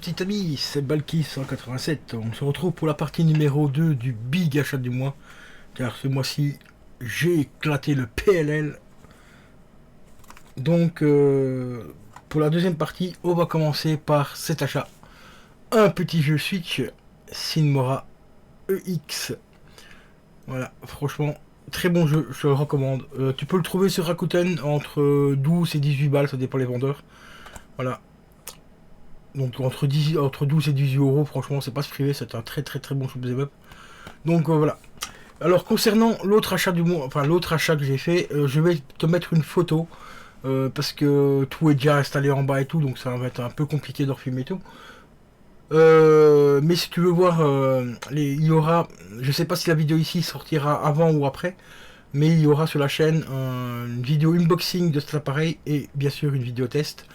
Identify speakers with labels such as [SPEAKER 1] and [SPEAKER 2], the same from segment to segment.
[SPEAKER 1] petits amis, c'est Balkis187. On se retrouve pour la partie numéro 2 du Big Achat du mois. Car ce mois-ci, j'ai éclaté le PLL. Donc, pour la deuxième partie, on va commencer par cet achat. Un petit jeu Switch, Sinmora EX. Voilà, franchement, très bon jeu, je le recommande. Tu peux le trouver sur Rakuten entre 12 et 18 balles, ça dépend les vendeurs. Voilà. Donc entre 12 et 18 euros, franchement, c'est pas se priver, c'est un très bon shoot'em up. Donc voilà. Alors concernant l'autre achat du mois, enfin l'autre achat que j'ai fait, je vais te mettre une photo parce que tout est déjà installé en bas et tout, donc ça va être un peu compliqué de refumer tout. Mais si tu veux voir, il y aura, je sais pas si la vidéo ici sortira avant ou après, mais il y aura sur la chaîne une vidéo unboxing de cet appareil et bien sûr une vidéo test.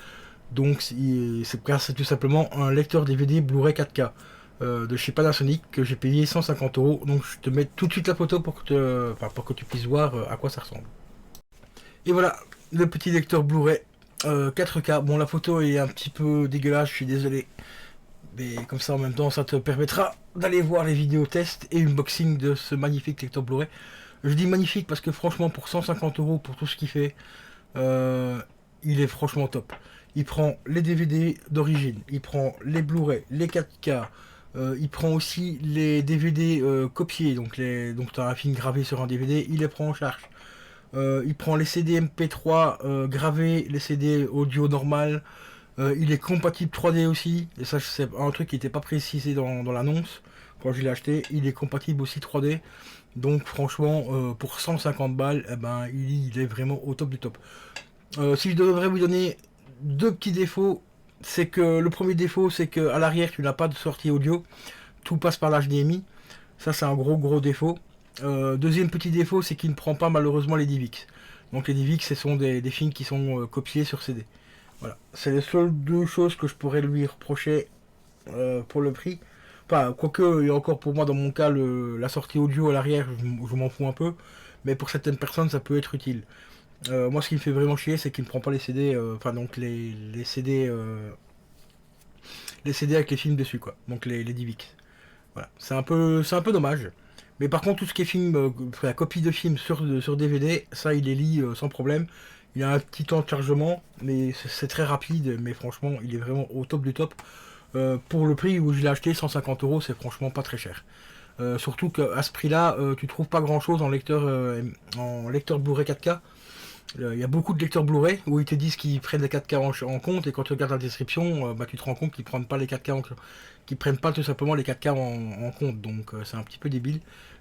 [SPEAKER 1] Donc c'est tout simplement un lecteur DVD Blu-ray 4K de chez Panasonic que j'ai payé 150 euros. Donc je te mets tout de suite la photo pour que tu puisses voir à quoi ça ressemble. Et voilà, le petit lecteur Blu-ray 4K. Bon, la photo est un petit peu dégueulasse, je suis désolé. Mais comme ça en même temps, ça te permettra d'aller voir les vidéos tests et unboxing de ce magnifique lecteur Blu-ray. Je dis magnifique parce que franchement pour 150 euros pour tout ce qu'il fait, il est franchement top. Il prend les DVD d'origine, il prend les Blu-ray, les 4K, il prend aussi les DVD copiés, donc tu as un film gravé sur un DVD, il les prend en charge. Il prend les CD MP3 gravés, les CD audio normal, il est compatible 3D aussi, et ça c'est un truc qui n'était pas précisé dans l'annonce quand je l'ai acheté, il est compatible aussi 3D. Donc franchement, pour 150 balles, eh ben, il est vraiment au top du top. Si je devrais vous donner deux petits défauts, c'est que le premier défaut, c'est que à l'arrière, tu n'as pas de sortie audio. Tout passe par l'HDMI. Ça, c'est un gros défaut. Deuxième petit défaut, c'est qu'il ne prend pas malheureusement les DivX. Donc les DivX, ce sont des films qui sont copiés sur CD. Voilà. C'est les seules deux choses que je pourrais lui reprocher pour le prix. Enfin, quoique, et encore pour moi, dans mon cas, la sortie audio à l'arrière, je m'en fous un peu. Mais pour certaines personnes, ça peut être utile. Moi, ce qui me fait vraiment chier, c'est qu'il ne prend pas les CD, enfin donc les CD, les CD avec les films dessus, quoi. Donc les DivX. Voilà, c'est un peu dommage. Mais par contre, tout ce qui est film, la copie de film sur DVD, ça, il les lit sans problème. Il a un petit temps de chargement, mais c'est très rapide. Mais franchement, il est vraiment au top du top. Pour le prix où je l'ai acheté, 150 euros, c'est franchement pas très cher. Surtout qu'à ce prix-là, tu trouves pas grand-chose en lecteur Blu-ray 4K. Il y a beaucoup de lecteurs Blu-ray où ils te disent qu'ils prennent les 4K en compte, et quand tu regardes la description, tu te rends compte qu'ils prennent pas les 4K qu'ils prennent pas tout simplement les 4K en compte. Donc c'est un petit peu débile.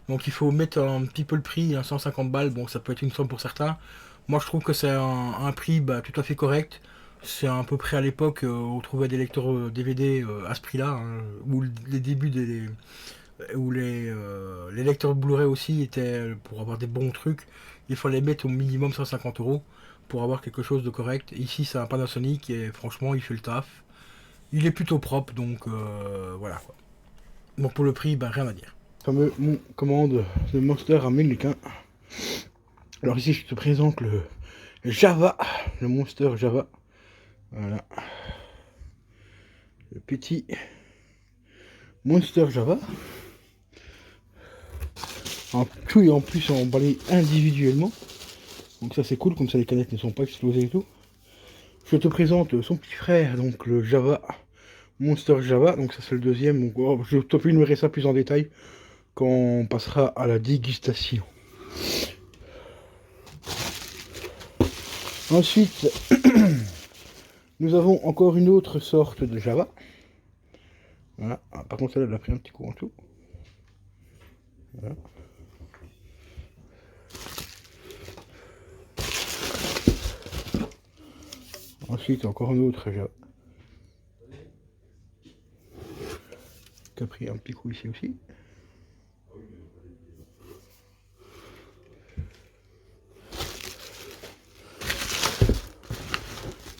[SPEAKER 1] Donc il faut mettre un petit peu le prix, 150 balles, bon ça peut être une somme pour certains. Moi je trouve que c'est un prix tout à fait correct. C'est à peu près à l'époque où on trouvait des lecteurs DVD à ce prix-là, hein, où les débuts où les lecteurs Blu-ray aussi étaient, pour avoir des bons trucs, il fallait mettre au minimum 150 euros pour avoir quelque chose de correct. Ici c'est un Panasonic et franchement il fait le taf. Il est plutôt propre, donc voilà quoi. Donc pour le prix, rien à dire. Fameux mon commande de Monster américain. Alors ici je te présente le Java, le Monster Java. Voilà. Le petit Monster Java. En tout et en plus emballé individuellement. Donc ça c'est cool, comme ça les canettes ne sont pas explosées et tout. Je te présente son petit frère, donc le Java, Monster Java, donc ça c'est le deuxième. Donc, je te peux énumérer ça plus en détail quand on passera à la dégustation. Ensuite, nous avons encore une autre sorte de Java. Voilà. Ah, par contre, celle-là, elle a pris un petit coup en tout. Voilà. Ensuite, encore une autre Java. Qui a pris un petit coup ici aussi.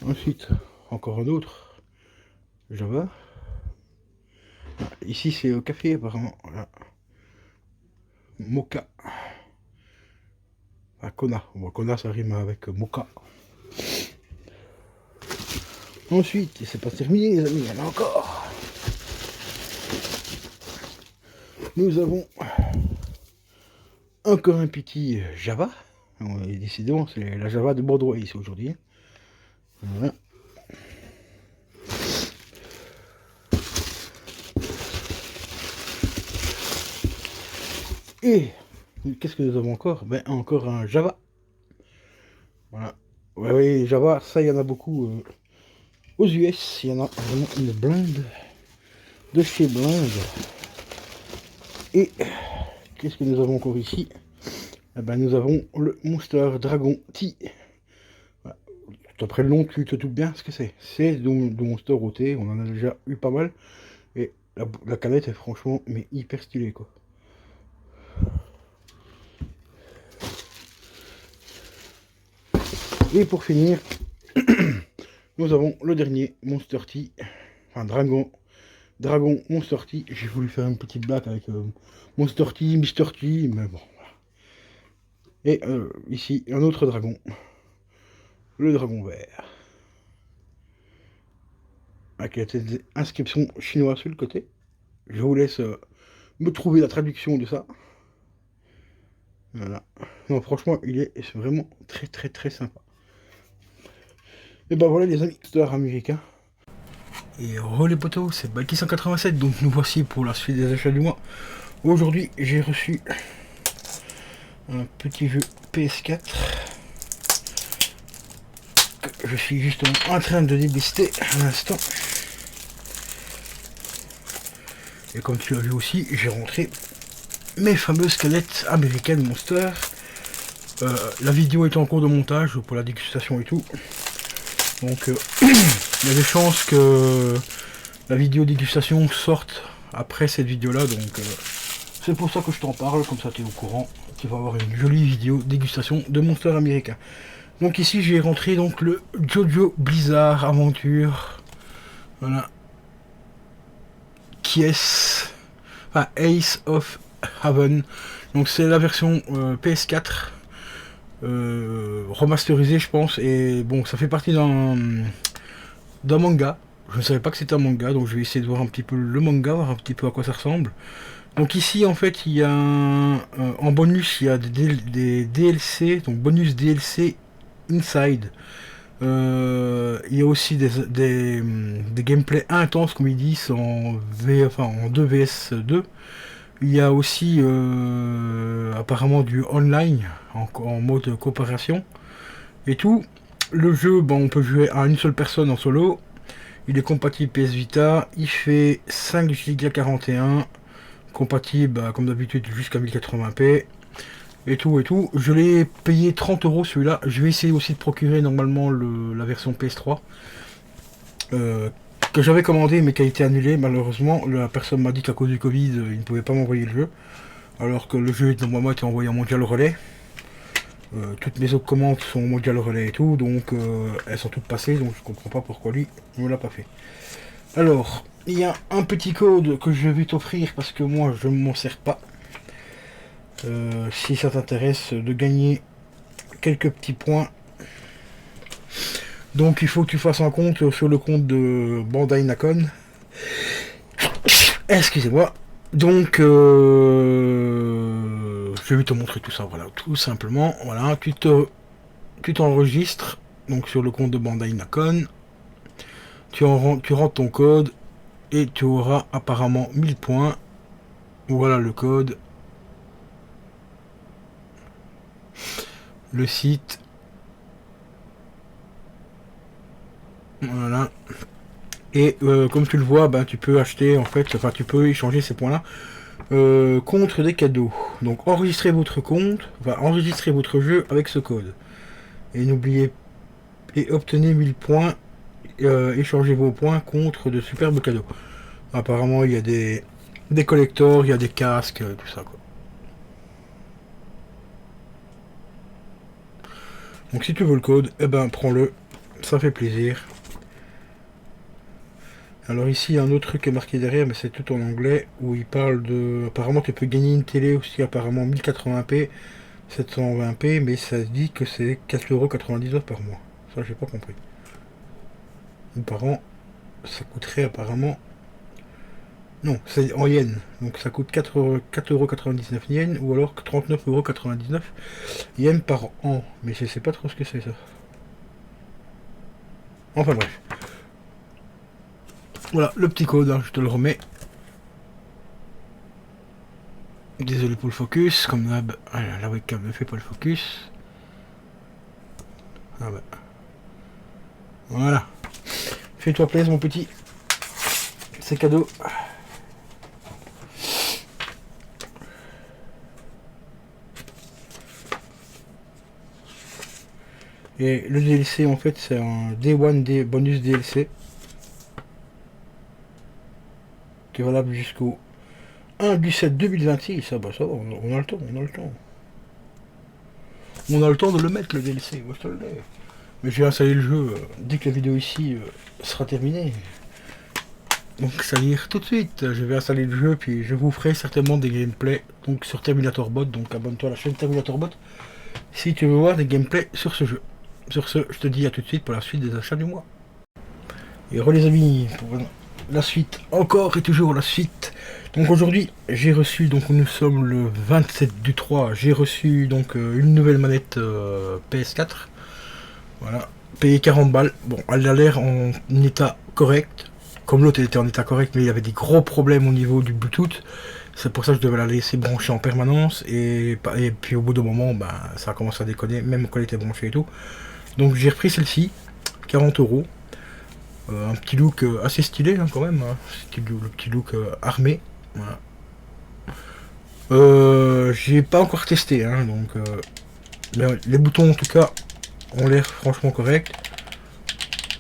[SPEAKER 1] Ensuite, encore un autre Java. Ici, c'est au café, apparemment. Voilà. Mocha. Ah, Kona. Bon, Kona, ça rime avec Mocha. Ensuite, et c'est pas terminé, les amis, il y en a encore. Nous avons encore un petit Java. Décidément, c'est la Java de Bordeaux ici aujourd'hui. Voilà. Et qu'est-ce que nous avons encore? Ben encore un Java. Voilà. Ouais, oui, Java, ça il y en a beaucoup. Aux US, il y en a vraiment une blinde de chez blinde. Et qu'est-ce que nous avons encore ici? Eh ben, nous avons le Monster Dragon T. Voilà. Après le nom, tu te doutes bien ce que c'est. C'est du Monster OT, on en a déjà eu pas mal. Et la canette est franchement mais hyper stylée quoi. Et pour finir, nous avons le dernier Monster T. Enfin Dragon Monster T. J'ai voulu faire une petite blague avec Monster T, Mister T, mais bon. Voilà. Et ici, un autre dragon. Le dragon vert. Avec des inscriptions chinoises sur le côté. Je vous laisse me trouver la traduction de ça. Voilà. Non, franchement, il est vraiment très sympa. Et ben voilà les amis, stars américains. Et les potos, c'est Balky 187, donc nous voici pour la suite des achats du mois. Aujourd'hui, j'ai reçu un petit jeu PS4 que je suis justement en train de débister à l'instant. Et comme tu as vu aussi, j'ai rentré mes fameuses canettes américaines Monster. La vidéo est en cours de montage pour la dégustation et tout. Donc il y a des chances que la vidéo dégustation sorte après cette vidéo là. Donc c'est pour ça que je t'en parle, comme ça tu es au courant. Tu vas avoir une jolie vidéo dégustation de Monster américain. Donc ici j'ai rentré donc le Jojo Blizzard Aventure. Voilà. Qui est enfin, Ace of Heaven. Donc c'est la version PS4 remasterisée je pense. Et bon ça fait partie d'un manga. Je ne savais pas que c'était un manga, donc je vais essayer de voir un petit peu le manga, voir un petit peu à quoi ça ressemble. Donc ici en fait il y a en bonus il y a des DLC, donc bonus DLC Inside. Il y a aussi des gameplays intenses comme ils disent en 2 vs 2. Il y a aussi apparemment du online en mode coopération et tout. Le jeu, on peut jouer à une seule personne en solo. Il est compatible PS Vita. Il fait 5 Go 41. Compatible comme d'habitude jusqu'à 1080p. Et tout. Je l'ai payé 30 € celui-là. Je vais essayer aussi de procurer normalement la version PS3. Que j'avais commandé mais qui a été annulé. Malheureusement, la personne m'a dit qu'à cause du Covid, il ne pouvait pas m'envoyer le jeu. Alors que le jeu normalement était envoyé en mondial relais. Toutes mes autres commandes sont mondial relais et tout, donc elles sont toutes passées, donc je comprends pas pourquoi lui ne l'a pas fait. Alors, il y a un petit code que je vais t'offrir parce que moi je ne m'en sers pas. Si ça t'intéresse de gagner quelques petits points. Donc il faut que tu fasses un compte sur le compte de Bandai Nakon. Excusez-moi. Donc je vais te montrer tout ça, voilà, tout simplement. Voilà, tu t'enregistres donc sur le compte de Bandai Nakon. Tu rentres ton code et tu auras apparemment 1000 points. Voilà le code. Le site. Voilà. Et comme tu le vois, tu peux acheter en fait, enfin tu peux échanger ces points là contre des cadeaux. Donc enregistrez votre compte, enregistrez votre jeu avec ce code. Et n'oubliez et obtenez 1000 points, échangez vos points contre de superbes cadeaux. Apparemment il y a des collectors, il y a des casques, tout ça quoi. Donc si tu veux le code, prends-le, ça fait plaisir. Alors ici, il y a un autre truc qui est marqué derrière, mais c'est tout en anglais, où il parle de... Apparemment, tu peux gagner une télé aussi, apparemment 1080p, 720p, mais ça dit que c'est 4,99 € par mois. Ça, j'ai pas compris. Ou par an, ça coûterait apparemment Non, c'est en yens. Donc ça coûte 4,99 yens ou alors 39,99 yens par an. Mais je sais pas trop ce que c'est ça. Enfin bref. Voilà, le petit code, hein, je te le remets. Désolé pour le focus, comme d'hab, la webcam ne fait pas le focus. Ah bah. Voilà. Fais-toi plaisir mon petit. C'est cadeau. Et le DLC en fait c'est un Day 1 bonus DLC. Qui est valable jusqu'au 1/7/2026. Ah bah ça va, on a le temps, on a le temps. On a le temps de le mettre le DLC, moi je te le dis. Mais je vais installer le jeu dès que la vidéo ici sera terminée. Donc salir tout de suite, je vais installer le jeu puis je vous ferai certainement des gameplays donc sur Terminator Bot, donc abonne-toi à la chaîne Terminator Bot si tu veux voir des gameplays sur ce jeu. Sur ce, je te dis à tout de suite pour la suite des achats du mois. Et re les amis, pour la suite, encore et toujours la suite. Donc aujourd'hui, j'ai reçu, donc nous sommes le 27/3, j'ai reçu donc une nouvelle manette PS4. Voilà, payé 40 balles. Bon, elle a l'air en état correct. Comme l'autre, elle était en état correct, mais il y avait des gros problèmes au niveau du Bluetooth. C'est pour ça que je devais la laisser brancher en permanence. Et puis au bout d'un moment, ben, ça a commencé à déconner, même quand elle était branchée et tout. Donc j'ai repris celle-ci, 40 €. Un petit look assez stylé hein, quand même. Hein. Le petit look armé. Voilà. J'ai pas encore testé, hein, donc les boutons en tout cas ont l'air franchement corrects.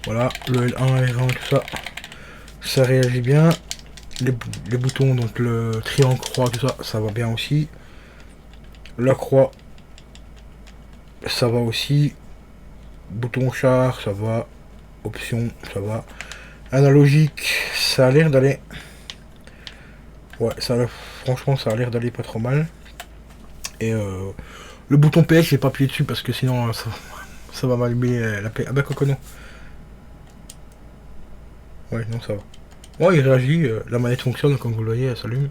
[SPEAKER 1] Voilà, le L1, R1, tout ça, ça réagit bien. Les boutons, donc le triangle, croix, tout ça, ça va bien aussi. La croix, ça va aussi. Bouton char, ça va. Option, ça va. Analogique, ça a l'air d'aller. Ouais, franchement, ça a l'air d'aller pas trop mal. Et le bouton PS, je vais pas appuyer dessus parce que sinon ça va m'allumer la PS. Ah bah, quoi que non. Ouais, non, ça va. Bon, il réagit, la manette fonctionne, comme vous le voyez, elle s'allume.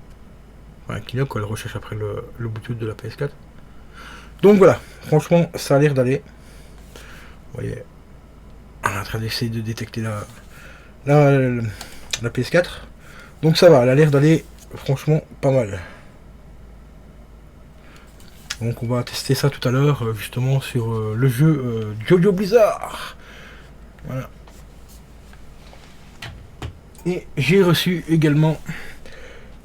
[SPEAKER 1] Enfin, clignote quand elle recherche après le Bluetooth de la PS4. Donc voilà, franchement, ça a l'air d'aller. Vous voyez, on est en train d'essayer de détecter la PS4. Donc ça va, elle a l'air d'aller franchement pas mal. Donc on va tester ça tout à l'heure, justement sur le jeu Jojo Blizzard. Voilà. Et j'ai reçu également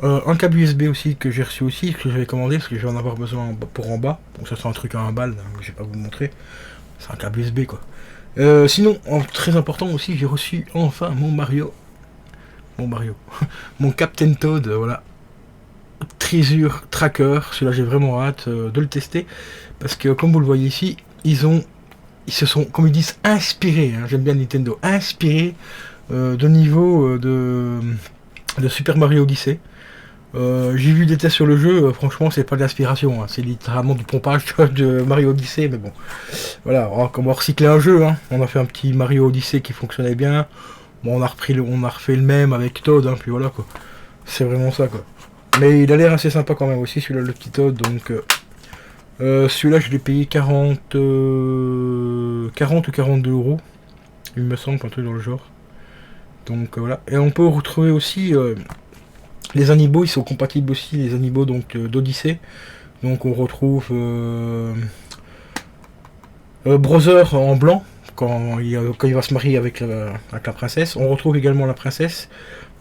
[SPEAKER 1] un câble USB aussi que j'ai reçu aussi, que j'avais commandé parce que je vais en avoir besoin pour en bas. Donc ça c'est un truc à 1 balle, hein, je vais pas vous montrer. C'est un câble USB quoi. Sinon, très important aussi, j'ai reçu enfin mon Mario. Mon Captain Toad, voilà. Treasure Tracker, celui-là j'ai vraiment hâte de le tester. Parce que comme vous le voyez ici, ils se sont, comme ils disent, inspirés, hein, j'aime bien Nintendo, inspirés de niveau de Super Mario Odyssey. J'ai vu des tests sur le jeu, franchement c'est pas de l'inspiration, hein, c'est littéralement du pompage de Mario Odyssey, mais bon. Voilà, comme on a recyclé un jeu, hein, on a fait un petit Mario Odyssey qui fonctionnait bien. Bon, on a refait le même avec Toad, hein, puis voilà quoi. C'est vraiment ça quoi. Mais il a l'air assez sympa quand même aussi, celui-là, le petit Toad, donc... celui-là je l'ai payé 40 ou 42 €, il me semble, un truc dans le genre. Donc voilà, et on peut retrouver aussi les amiibo, ils sont compatibles aussi, les amiibo donc d'Odyssey. Donc on retrouve Brother en blanc, quand il va se marier avec la princesse. On retrouve également la princesse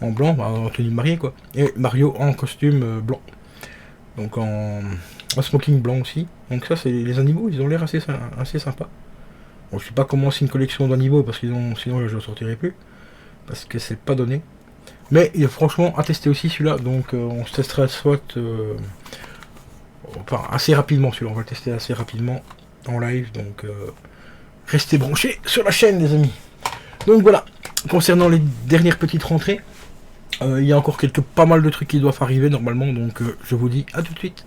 [SPEAKER 1] en blanc, en tenue de mariée quoi. Et Mario en costume blanc. Donc en smoking blanc aussi. Donc ça c'est les animaux, ils ont l'air assez sympa. Bon, je sais pas comment c'est une collection d'animaux parce que sinon je ne sortirai plus. Parce que c'est pas donné. Mais il est franchement à tester aussi celui-là. Donc on se testera soit enfin assez rapidement celui-là. On va le tester assez rapidement en live. Donc restez branchés sur la chaîne les amis. Donc voilà. Concernant les dernières petites rentrées. Il y a encore pas mal de trucs qui doivent arriver normalement. Donc je vous dis à tout de suite.